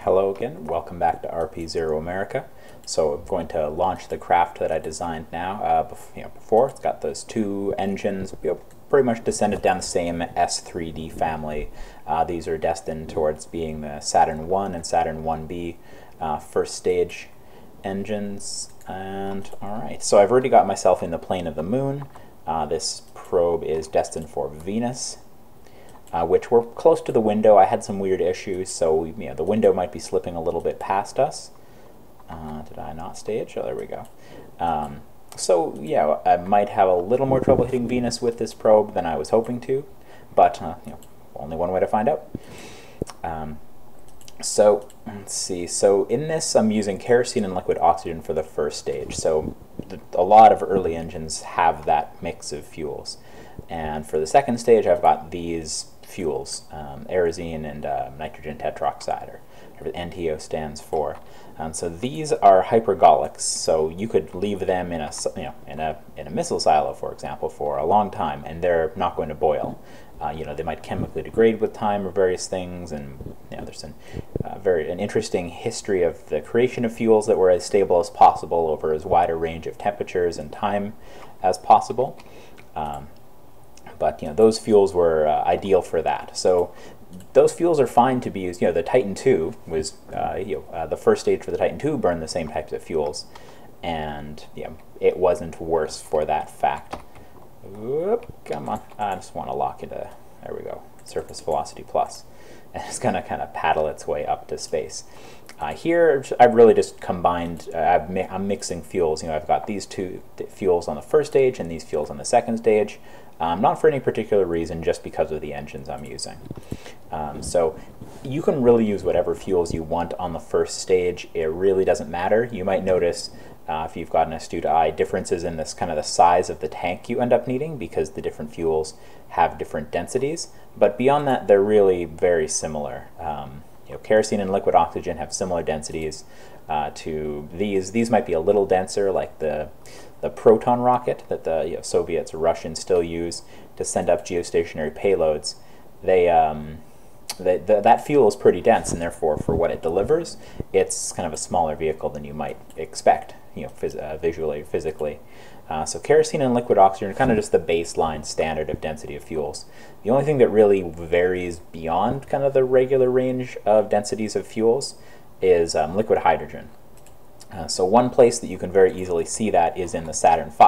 Hello again, welcome back to RP-0 America. So I'm going to launch the craft that I designed now. Before, it's got those two engines, pretty much descended down the same S3D family. These are destined towards being the Saturn 1 and Saturn 1B first stage engines. And alright, so I've already got myself in the plane of the moon. This probe is destined for Venus. Which we're close to the window. I had some weird issues, so the window might be slipping a little bit past us. Did I not stage? Oh, there we go. So yeah, I might have a little more trouble hitting Venus with this probe than I was hoping to, but only one way to find out. So let's see. So in this, I'm using kerosene and liquid oxygen for the first stage. So a lot of early engines have that mix of fuels. And for the second stage, I've got these fuels, aerosine and nitrogen tetroxide, or whatever NTO stands for. So these are hypergolics, so you could leave them in a missile silo, for example, for a long time, and they're not going to boil. They might chemically degrade with time or various things, and there's an interesting history of the creation of fuels that were as stable as possible over as wide a range of temperatures and time as possible. But those fuels were ideal for that. So those fuels are fine to be used. The Titan II was the first stage for the Titan II burned the same types of fuels, and it wasn't worse for that fact. Oop, come on, I just want to lock into, there we go, surface velocity plus, and it's gonna kind of paddle its way up to space. Here, I've really just combined, I'm mixing fuels. I've got these two fuels on the first stage and these fuels on the second stage. Not for any particular reason, just because of the engines I'm using. So you can really use whatever fuels you want on the first stage. It really doesn't matter. You might notice, if you've got an astute eye, differences in this kind of the size of the tank you end up needing, because the different fuels have different densities. But beyond that, they're really very similar. Kerosene and liquid oxygen have similar densities to these. These might be a little denser, like the Proton rocket that the Soviets or Russians still use to send up geostationary payloads. That fuel is pretty dense, and therefore, for what it delivers, it's kind of a smaller vehicle than you might expect, visually, physically. So kerosene and liquid oxygen are kind of just the baseline standard of density of fuels. The only thing that really varies beyond kind of the regular range of densities of fuels is liquid hydrogen. So one place that you can very easily see that is in the Saturn V.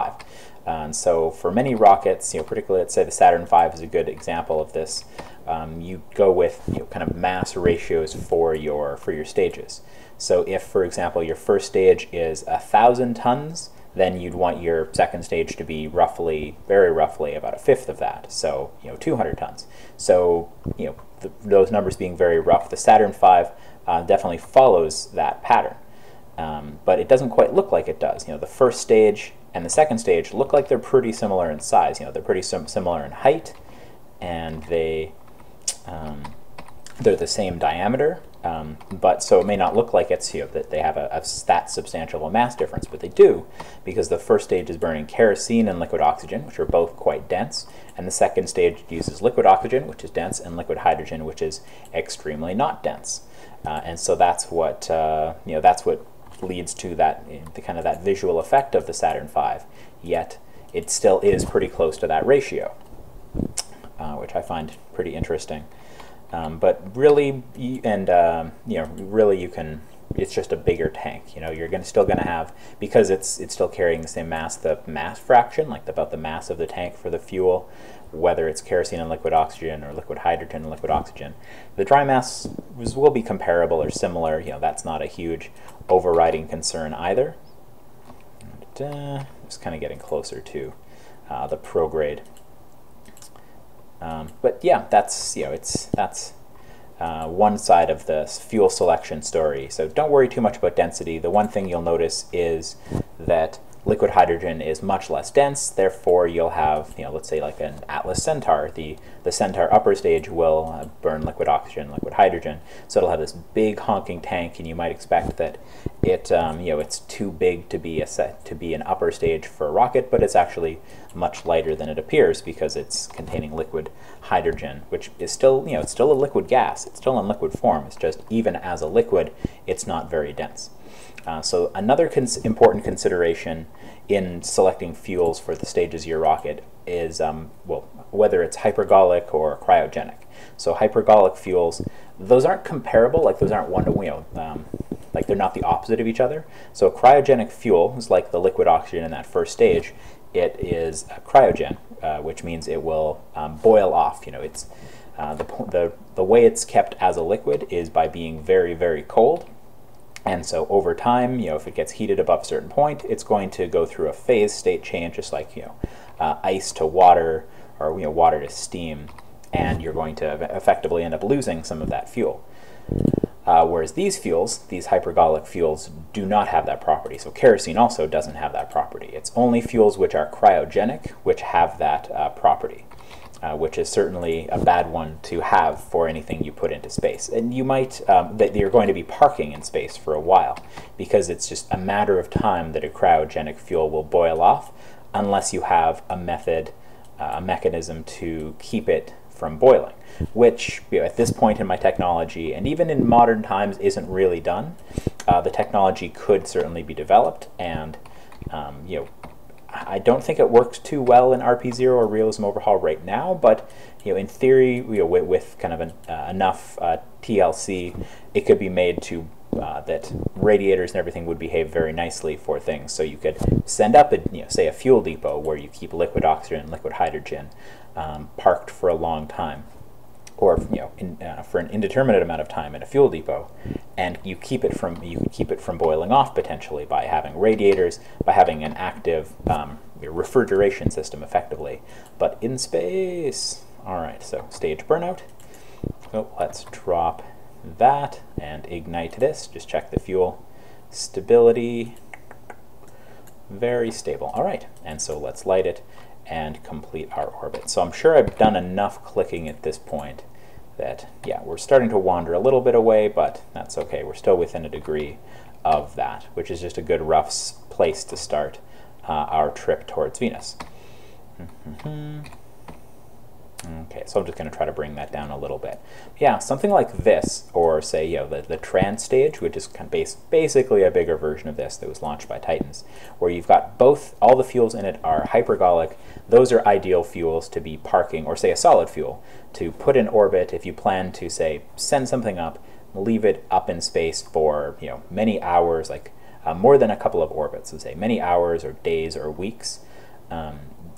And so for many rockets, particularly let's say the Saturn V is a good example of this, you go with kind of mass ratios for your stages. So if, for example, your first stage is 1,000 tons, then you'd want your second stage to be roughly, very roughly, about a fifth of that. So 200 tons. So those numbers being very rough, the Saturn V definitely follows that pattern. But it doesn't quite look like it does. The first stage and the second stage look like they're pretty similar in size. They're pretty similar in height, and they're the same diameter. But so it may not look like it's that they have that substantial a mass difference, but they do, because the first stage is burning kerosene and liquid oxygen, which are both quite dense, and the second stage uses liquid oxygen, which is dense, and liquid hydrogen, which is extremely not dense. And so that's what leads to that that visual effect of the Saturn V. Yet it still is pretty close to that ratio, which I find pretty interesting. But really, really you can. It's just a bigger tank. You're still going to have, because it's still carrying the same mass, the mass fraction, like about the mass of the tank for the fuel, whether it's kerosene and liquid oxygen or liquid hydrogen and liquid oxygen. The dry mass will be comparable or similar. That's not a huge overriding concern either. Just kind of getting closer to the prograde. But yeah, that's one side of the fuel selection story. So don't worry too much about density. The one thing you'll notice is that liquid hydrogen is much less dense, therefore you'll have, let's say like an Atlas Centaur. The Centaur upper stage will burn liquid oxygen, liquid hydrogen, so it'll have this big honking tank, and you might expect that it's too big to be an upper stage for a rocket, but it's actually much lighter than it appears because it's containing liquid hydrogen, which is still, it's still a liquid gas. It's still in liquid form. It's just, even as a liquid, it's not very dense. So another important consideration in selecting fuels for the stages of your rocket is, well, whether it's hypergolic or cryogenic. So hypergolic fuels, those aren't comparable, like those aren't like they're not the opposite of each other. So a cryogenic fuel is like the liquid oxygen in that first stage. It is a cryogen, which means it will boil off. It's the way it's kept as a liquid is by being very, very cold. And so over time, if it gets heated above a certain point, it's going to go through a phase state change, just like ice to water, or water to steam, and you're going to effectively end up losing some of that fuel. Whereas these fuels, these hypergolic fuels, do not have that property. So kerosene also doesn't have that property. It's only fuels which are cryogenic which have that property. Which is certainly a bad one to have for anything you put into space. And you might, that you're going to be parking in space for a while, because it's just a matter of time that a cryogenic fuel will boil off, unless you have a mechanism to keep it from boiling, which at this point in my technology, and even in modern times, isn't really done. The technology could certainly be developed, and I don't think it works too well in RP-0 or realism overhaul right now, but in theory, with kind of enough TLC, it could be made to that radiators and everything would behave very nicely for things. So you could send up say a fuel depot where you keep liquid oxygen and liquid hydrogen parked for a long time, or for an indeterminate amount of time in a fuel depot, and you could keep it from boiling off potentially by having radiators, by having an active refrigeration system effectively, but in space. All right, so stage burnout. So let's drop that and ignite this. Just check the fuel stability. Very stable. All right, and so let's light it and complete our orbit. So I'm sure I've done enough clicking at this point that, yeah, we're starting to wander a little bit away, but that's okay. We're still within a degree of that, which is just a good rough place to start our trip towards Venus. Okay, so I'm just going to try to bring that down a little bit. Yeah, something like this, or say, the trans stage, which is kind of basically a bigger version of this that was launched by Titans, where you've got all the fuels in it are hypergolic. Those are ideal fuels to be parking, or say a solid fuel, to put in orbit if you plan to, say, send something up, leave it up in space for, many hours, like more than a couple of orbits, so say many hours or days or weeks.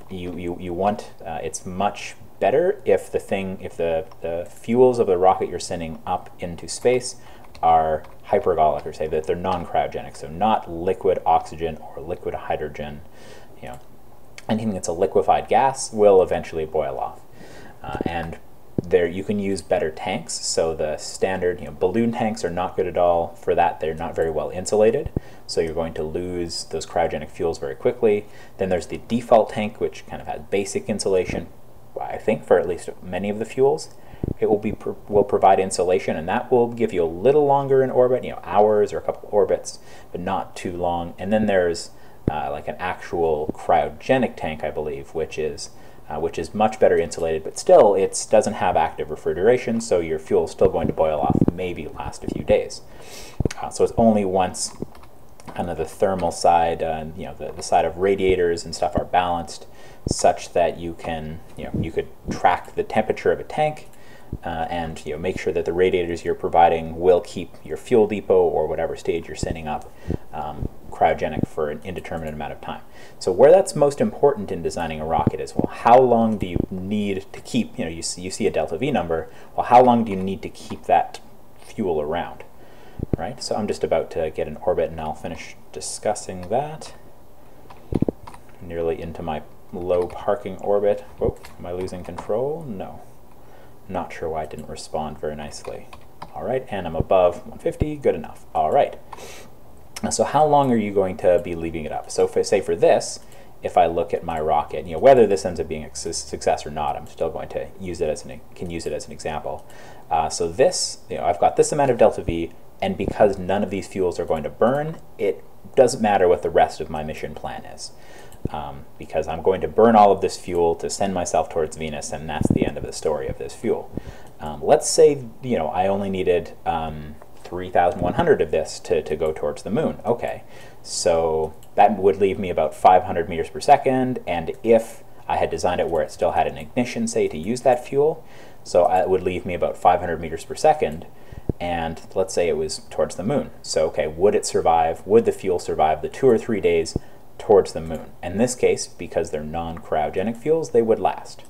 You want, it's much better if the fuels of the rocket you're sending up into space are hypergolic, or say that they're non-cryogenic, so not liquid oxygen or liquid hydrogen. Anything that's a liquefied gas will eventually boil off. And there you can use better tanks. So the standard balloon tanks are not good at all for that. They're not very well insulated, so you're going to lose those cryogenic fuels very quickly. Then there's the default tank, which kind of has basic insulation. I think for at least many of the fuels, it will provide insulation, and that will give you a little longer in orbit, hours or a couple orbits, but not too long. And then there's like an actual cryogenic tank, I believe, which is much better insulated, but still it doesn't have active refrigeration, so your fuel is still going to boil off, maybe last a few days. So it's only once kind of the thermal side, the side of radiators and stuff are balanced, such that you could track the temperature of a tank and make sure that the radiators you're providing will keep your fuel depot or whatever stage you're sending up cryogenic for an indeterminate amount of time. So where that's most important in designing a rocket is, well, how long do you need to keep, you see a delta V number, well, how long do you need to keep that fuel around, right? So I'm just about to get in orbit, and I'll finish discussing that. Nearly into my low parking orbit. Whoa, am I losing control? No. Not sure why it didn't respond very nicely. All right, and I'm above 150, good enough. All right. So how long are you going to be leaving it up? So say for this, if I look at my rocket, whether this ends up being a success or not, I'm still going to use it as an example. So this, I've got this amount of delta V, and because none of these fuels are going to burn, it doesn't matter what the rest of my mission plan is. Because I'm going to burn all of this fuel to send myself towards Venus, and that's the end of the story of this fuel. Let's say, I only needed 3,100 of this to go towards the moon. Okay, so that would leave me about 500 meters per second, and if I had designed it where it still had an ignition, say, to use that fuel, so it would leave me about 500 meters per second, and let's say it was towards the moon. So, okay, would it survive, would the fuel survive the 2 or 3 days towards the moon? In this case, because they're non-cryogenic fuels, they would last.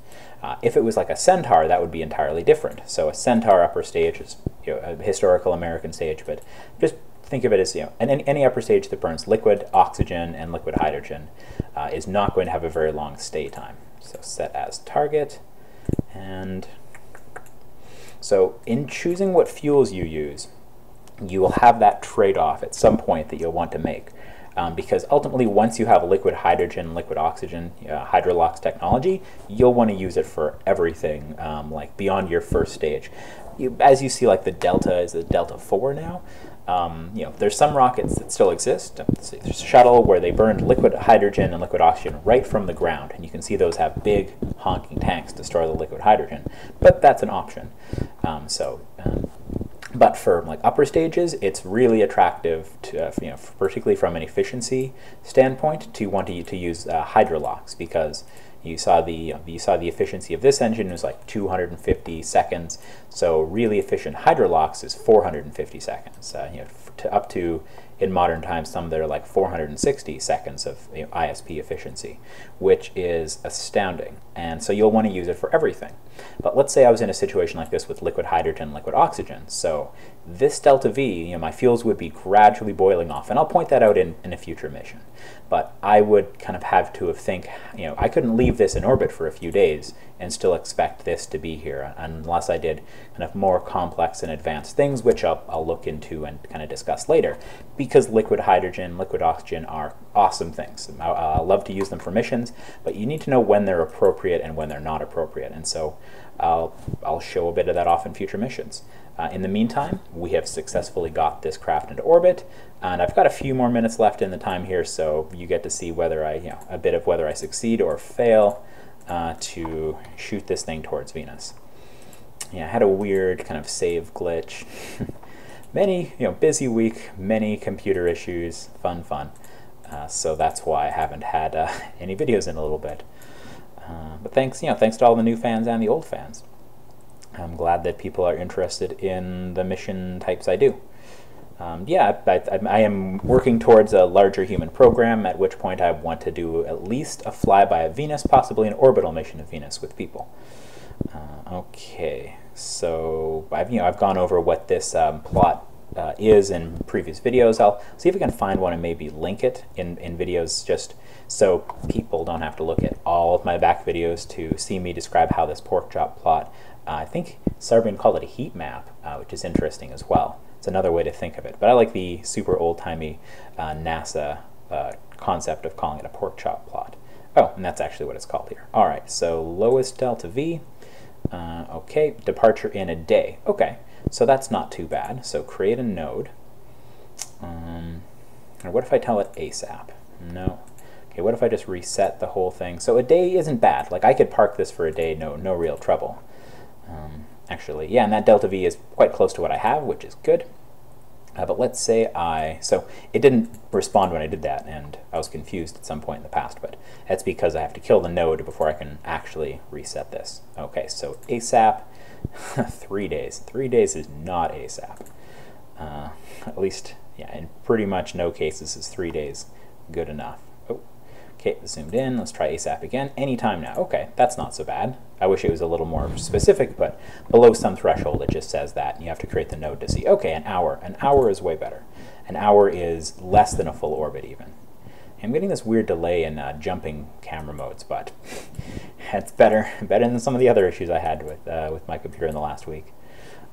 If it was like a Centaur, that would be entirely different. So a Centaur upper stage is a historical American stage, but just think of it as any upper stage that burns liquid oxygen and liquid hydrogen is not going to have a very long stay time. So set as target, and so in choosing what fuels you use, you will have that trade-off at some point that you'll want to make. Because ultimately, once you have liquid hydrogen, liquid oxygen, hydrolox technology, you'll want to use it for everything, like beyond your first stage. As you see, like the Delta is the Delta 4 now. There's some rockets that still exist. There's a shuttle where they burned liquid hydrogen and liquid oxygen right from the ground, and you can see those have big honking tanks to store the liquid hydrogen. But that's an option. But for like upper stages, it's really attractive to, particularly from an efficiency standpoint, to want to use hydrolox, because you saw the efficiency of this engine was like 250 seconds. So really efficient hydrolox is 450 seconds. Up to, in modern times, some that are like 460 seconds of ISP efficiency, which is astounding. And so you'll want to use it for everything. But let's say I was in a situation like this with liquid hydrogen, liquid oxygen. So this delta V, my fuels would be gradually boiling off, and I'll point that out in a future mission. But I would kind of have to think, I couldn't leave this in orbit for a few days and still expect this to be here, unless I did kind of more complex and advanced things, which I'll look into and kind of discuss later, because liquid hydrogen, liquid oxygen are awesome things. I love to use them for missions, but you need to know when they're appropriate and when they're not appropriate, and so I'll show a bit of that off in future missions. In the meantime, we have successfully got this craft into orbit, and I've got a few more minutes left in the time here, so you get to see whether a bit of whether I succeed or fail to shoot this thing towards Venus. Yeah, I had a weird kind of save glitch. Many, busy week, many computer issues, fun. So that's why I haven't had any videos in a little bit. But thanks to all the new fans and the old fans. I'm glad that people are interested in the mission types I do. I am working towards a larger human program, at which point I want to do at least a flyby of Venus, possibly an orbital mission of Venus with people. Okay, so I've gone over what this plot is in previous videos. I'll see if I can find one and maybe link it in videos, just so people don't have to look at all of my back videos to see me describe how this pork chop plot. I think Sarbian called it a heat map, which is interesting as well. It's another way to think of it, but I like the super old-timey NASA concept of calling it a pork chop plot. Oh, and that's actually what it's called here. All right, so lowest delta V. Okay, departure in a day. Okay, so that's not too bad. So create a node. And what if I tell it ASAP? No. Okay, what if I just reset the whole thing? So a day isn't bad. Like, I could park this for a day, no real trouble. Actually, yeah, and that delta V is quite close to what I have, which is good. But let's say so it didn't respond when I did that, and I was confused at some point in the past, but that's because I have to kill the node before I can actually reset this. Okay, so ASAP, 3 days. 3 days is not ASAP. At least, yeah, in pretty much no cases is 3 days good enough. Oh, okay, zoomed in. Let's try ASAP again. Anytime now. Okay, that's not so bad. I wish it was a little more specific, but below some threshold it just says that, and you have to create the node to see. Okay, an hour. An hour is way better. An hour is less than a full orbit even. I'm getting this weird delay in jumping camera modes, but it's better than some of the other issues I had with my computer in the last week.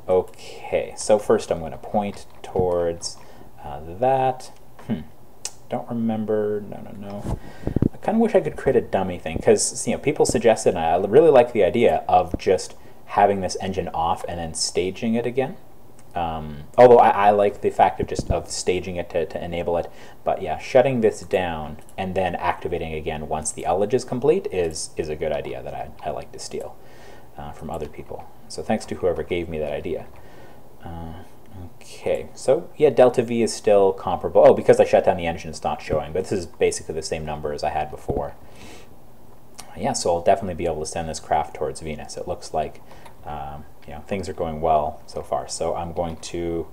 Okay, so first I'm going to point towards that. Don't remember. No. I kind of wish I could create a dummy thing, because people suggested, and I really like the idea of just having this engine off and then staging it again. Although I like the fact of staging it to enable it. But yeah, shutting this down and then activating again once the ullage is complete is a good idea that I like to steal from other people. So thanks to whoever gave me that idea. Okay, so yeah, delta V is still comparable. Oh, because I shut down the engine, it's not showing, but this is basically the same number as I had before. Yeah, so I'll definitely be able to send this craft towards Venus. It looks like things are going well so far. So I'm going to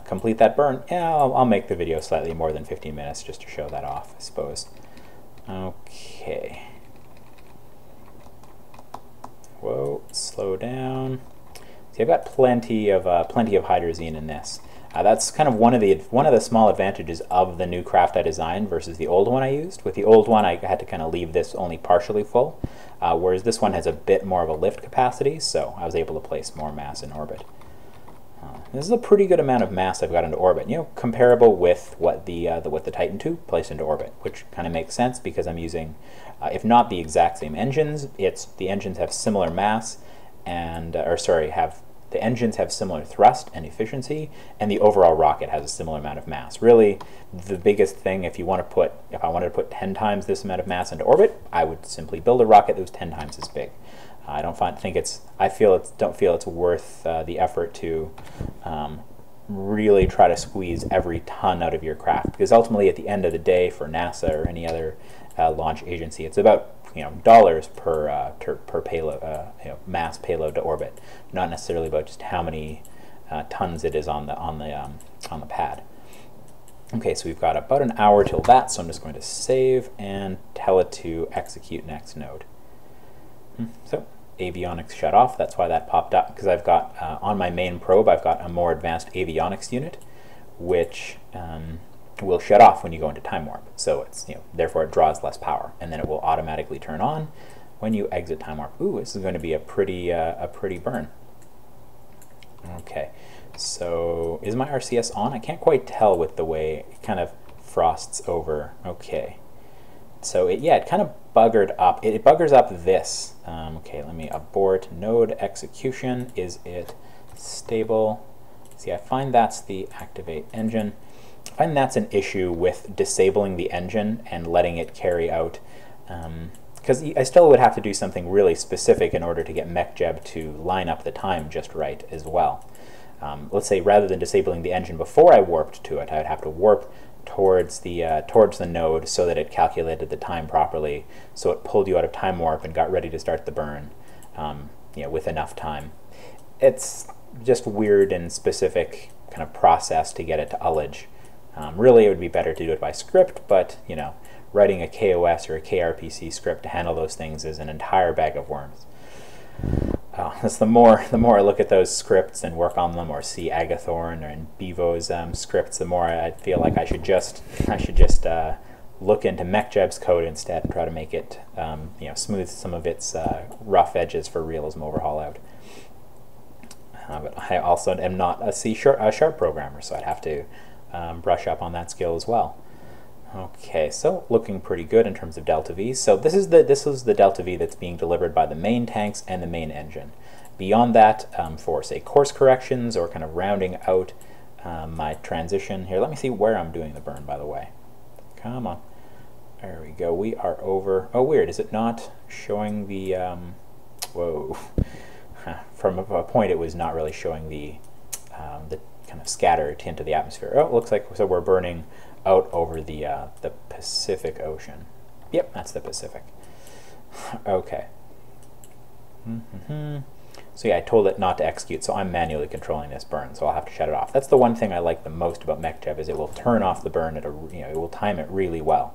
complete that burn. Yeah, I'll make the video slightly more than 15 minutes just to show that off, I suppose. Okay. Whoa, slow down. See, I've got plenty of hydrazine in this. That's kind of one of the small advantages of the new craft I designed versus the old one I used. With the old one, I had to kind of leave this only partially full, whereas this one has a bit more of a lift capacity, so I was able to place more mass in orbit. This is a pretty good amount of mass I've got into orbit, comparable with what the Titan II placed into orbit, which kind of makes sense because I'm using, if not the exact same engines, the engines have similar mass, and the engines have similar thrust and efficiency, and the overall rocket has a similar amount of mass. Really, the biggest thing, if I wanted to put 10 times this amount of mass into orbit, I would simply build a rocket that was 10 times as big. I don't feel it's worth the effort to really try to squeeze every ton out of your craft, because ultimately, at the end of the day, for NASA or any other launch agency, it's about dollars per payload, mass payload to orbit, not necessarily about just how many tons it is on the pad. Okay, so we've got about an hour till that, so I'm just going to save and tell it to execute next node. So avionics shut off. That's why that popped up, because I've got on my main probe I've got a more advanced avionics unit, which will shut off when you go into time warp. So it's therefore it draws less power, and then it will automatically turn on when you exit time warp. Ooh, this is going to be a pretty burn. Okay, so is my RCS on? I can't quite tell with the way it kind of frosts over. Okay, so it kind of buggered up. It buggers up this. Okay, let me abort node execution. Is it stable? See, I find that's the activate engine. I find that's an issue with disabling the engine and letting it carry out, because I still would have to do something really specific in order to get MechJeb to line up the time just right as well. Let's say rather than disabling the engine before I warped to it, I would have to warp towards the node so that it calculated the time properly, so it pulled you out of time warp and got ready to start the burn with enough time. It's just weird and specific kind of process to get it to ullage. Really, it would be better to do it by script, but writing a KOS or a KRPC script to handle those things is an entire bag of worms. That's the more I look at those scripts and work on them, or see Agathorn or Bevo's scripts, the more I feel like I should just look into MechJeb's code instead and try to make it smooth some of its rough edges for realism overhaul out. But I also am not a C# programmer, so I'd have to brush up on that skill as well. Okay, so looking pretty good in terms of delta V. So this is the delta V that's being delivered by the main tanks and the main engine. Beyond that, for say course corrections or kind of rounding out my transition here, let me see where I'm doing the burn, by the way. Come on, there we go. We are over. Oh, weird. Is it not showing the? Whoa. From a point, it was not really showing the kind of scatter tint of the atmosphere. Oh, it looks like so we're burning out over the Pacific Ocean. Yep, that's the Pacific. Okay. So yeah, I told it not to execute, so I'm manually controlling this burn, so I'll have to shut it off. That's the one thing I like the most about MechJeb, is it will turn off the burn at it will time it really well.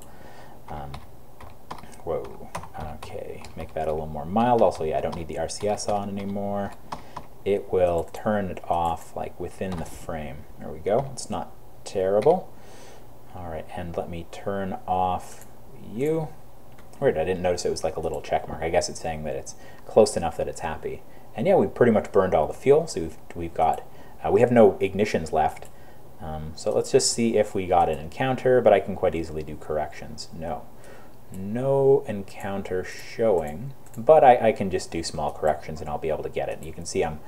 Whoa. Okay, make that a little more mild. Also, yeah, I don't need the RCS on anymore. It will turn it off like within the frame. There we go. It's not terrible. All right, and let me turn off you. Weird, I didn't notice it was like a little check mark. I guess it's saying that it's close enough that it's happy. And yeah, we pretty much burned all the fuel, so we have no ignitions left. So let's just see if we got an encounter, but I can quite easily do corrections. No encounter showing, but I can just do small corrections and I'll be able to get it. You can see I'm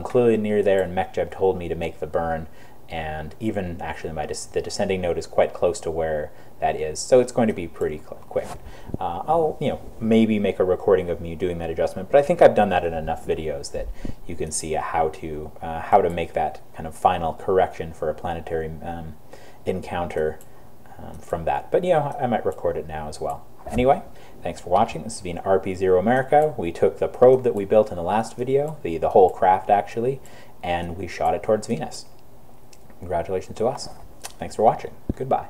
clearly near there, and MechJeb told me to make the burn, and even actually the descending node is quite close to where that is, so it's going to be pretty quick. I'll maybe make a recording of me doing that adjustment, but I think I've done that in enough videos that you can see how to make that kind of final correction for a planetary encounter from that. But I might record it now as well. Anyway, thanks for watching. This has been RP-0 America. We took the probe that we built in the last video, the whole craft actually, and we shot it towards Venus. Congratulations to us. Thanks for watching. Goodbye.